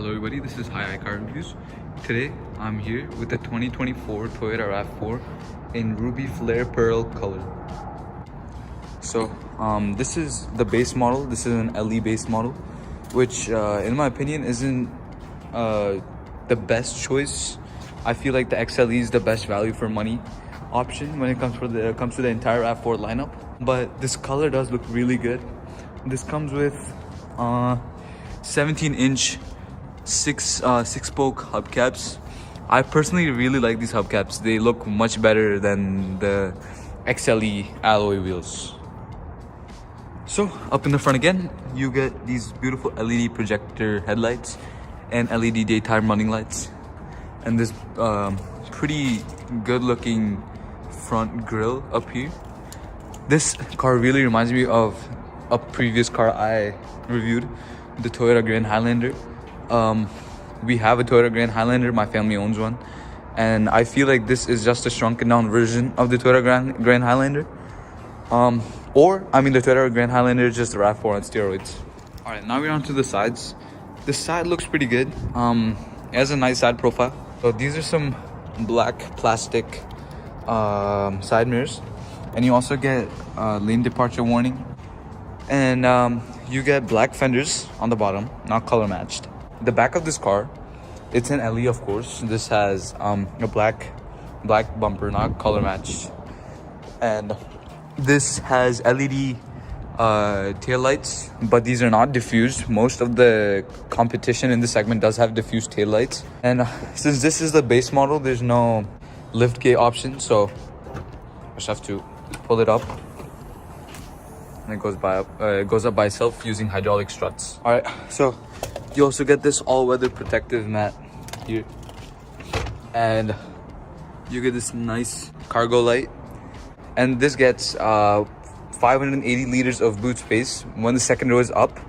Hello everybody, this is Hi Car Reviews. Today I'm here with the 2024 Toyota Rav4 in ruby flare pearl color. So this is the base model. This is an LE base model, which in my opinion isn't the best choice. I feel like the XLE is the best value for money option when it comes to the entire RAV4 lineup. But this color does look really good. This comes with 17-inch six-spoke hubcaps. I personally really like these hubcaps. They look much better than the XLE alloy wheels. So up in the front again, you get these beautiful LED projector headlights and LED daytime running lights, and this pretty good-looking front grille up here. This car really reminds me of a previous car I reviewed, the Toyota Grand Highlander. We have a Toyota Grand Highlander. My family owns one, and I feel like this is just a shrunken down version of the Toyota Grand Highlander. The Toyota Grand Highlander is just the RAV4 on steroids. All right, now we're on to the sides. This side looks pretty good. It has a nice side profile. So these are some black plastic side mirrors, and you also get lane departure warning, and you get black fenders on the bottom, not color matched. The back of this car, it's an LE, of course. This has a black bumper, not color matched, and this has LED tail lights, but these are not diffused. Most of the competition in this segment does have diffused tail lights, and since this is the base model, there's no lift gate option, so I just have to pull it up, and it goes up by itself using hydraulic struts. All right, so you also get this all-weather protective mat here, and you get this nice cargo light, and this gets 580 liters of boot space when the second row is up,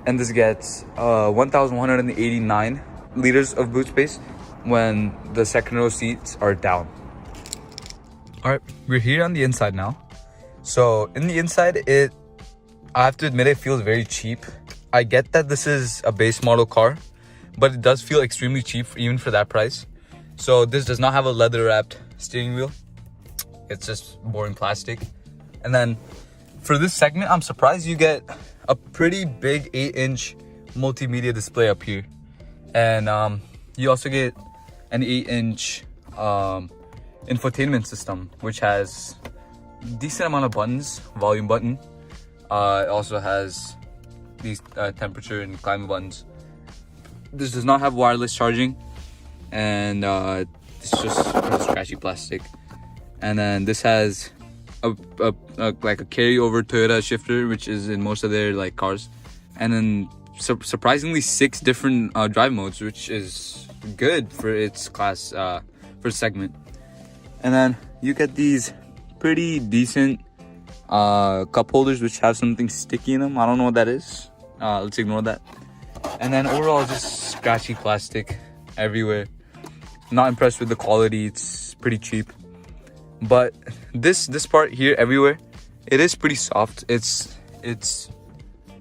and this gets 1,189 liters of boot space when the second row seats are down. All right, we're here on the inside now. So in the inside, I have to admit, it feels very cheap. I get that this is a base model car, but it does feel extremely cheap even for that price. So this does not have a leather wrapped steering wheel. It's just boring plastic. And then for this segment, I'm surprised you get a pretty big 8-inch multimedia display up here. And you also get an 8-inch infotainment system, which has a decent amount of buttons, volume button. It also has these temperature and climate buttons. This does not have wireless charging, and it's just scratchy plastic. And then this has like a carryover Toyota shifter, which is in most of their cars, and then surprisingly 6 different drive modes, which is good for its class for segment. And then you get these pretty decent cup holders, which have something sticky in them. I don't know what that is. Let's ignore that. And then overall, just scratchy plastic everywhere. Not impressed with the quality. It's pretty cheap. But this part here, everywhere, it is pretty soft. It's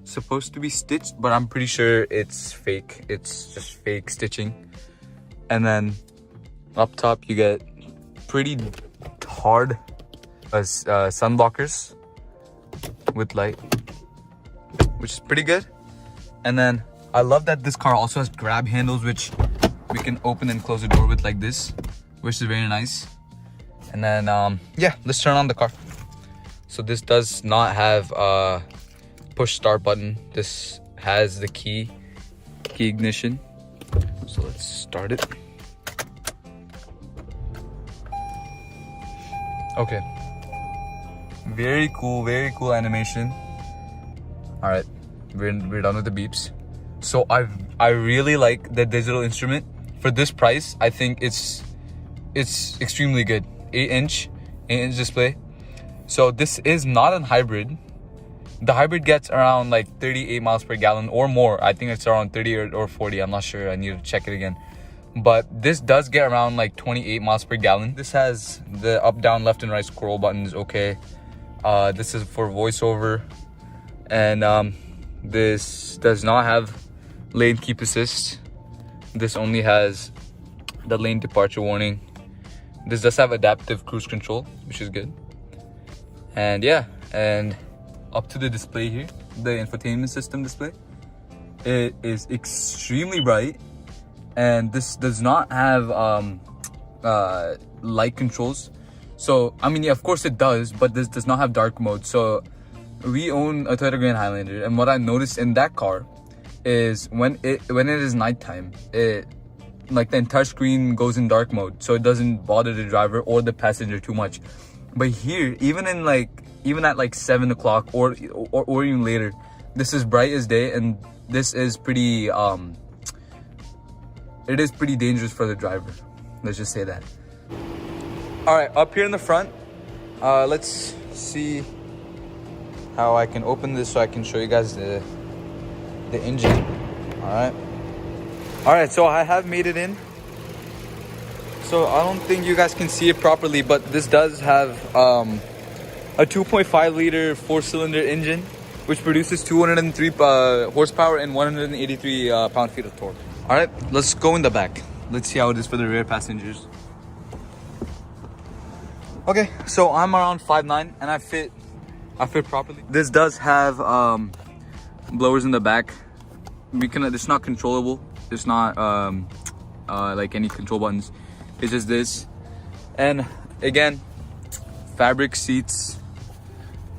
supposed to be stitched, but I'm pretty sure it's fake. It's just fake stitching. And then up top, you get pretty hard sun blockers with light, which is pretty good. And then I love that this car also has grab handles, which we can open and close the door with like this, which is very nice. And then yeah, let's turn on the car. So this does not have a push start button. This has the key ignition. So let's start it. Okay, very cool animation. All right, we're done with the beeps. So I really like the digital instrument. For this price, I think it's extremely good. 8-inch display. So this is not a hybrid. The hybrid gets around 38 miles per gallon or more. I think it's around 30 or 40. I'm not sure. I need to check it again. But this does get around 28 miles per gallon. This has the up, down, left, and right scroll buttons. Okay. This is for voiceover, and this does not have lane keep assist. This only has the lane departure warning. This does have adaptive cruise control, which is good. And yeah, and up to the display here, the infotainment system display, it is extremely bright, and this does not have light controls. So I mean, yeah, of course it does, but this does not have dark mode. So we own a Toyota Grand Highlander, and what I noticed in that car is when it is nighttime, like the entire screen goes in dark mode, so it doesn't bother the driver or the passenger too much. But here, even at like 7 o'clock or even later, this is bright as day, and this is pretty it is pretty dangerous for the driver. Let's just say that. All right, up here in the front, let's see how I can open this so I can show you guys the engine. All right, so I have made it in. So I don't think you guys can see it properly, but this does have a 2.5 liter 4-cylinder engine, which produces 203 horsepower and 183 pound-feet of torque. All right, let's go in the back. Let's see how it is for the rear passengers. Okay, so I'm around 5'9", and I fit properly. This does have blowers in the back. It's not controllable. It's not like any control buttons. It's just this. And again, fabric seats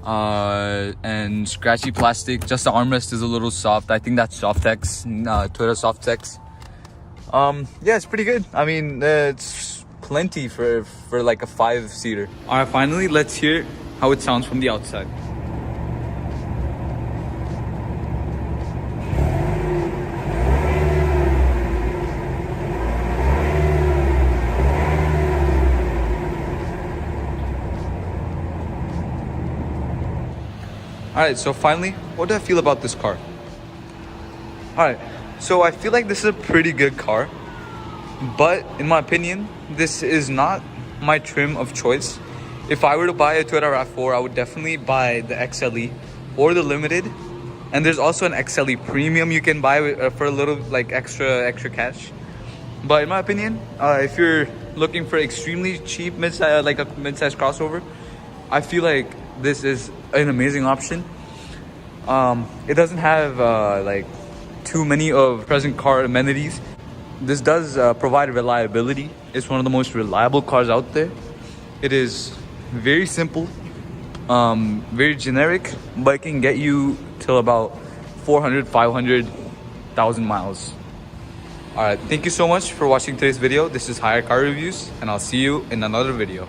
and scratchy plastic. Just the armrest is a little soft. I think that's Softex, Toyota Softex. Yeah, it's pretty good. I mean, it's plenty for like a 5-seater. All right, finally, let's hear how it sounds from the outside. All right, so finally, what do I feel about this car? All right, so I feel like this is a pretty good car, but in my opinion, this is not my trim of choice. If I were to buy a Toyota Rav4, I would definitely buy the XLE or the Limited. And there's also an XLE Premium you can buy for a little like extra cash. But in my opinion, if you're looking for extremely cheap like a mid-size crossover, I feel like this is an amazing option. It doesn't have like too many of present car amenities. This does provide reliability. It's one of the most reliable cars out there. It is very simple, very generic, but it can get you till about 400, 500,000 miles. All right, thank you so much for watching today's video. This is Hire Car Reviews, and I'll see you in another video.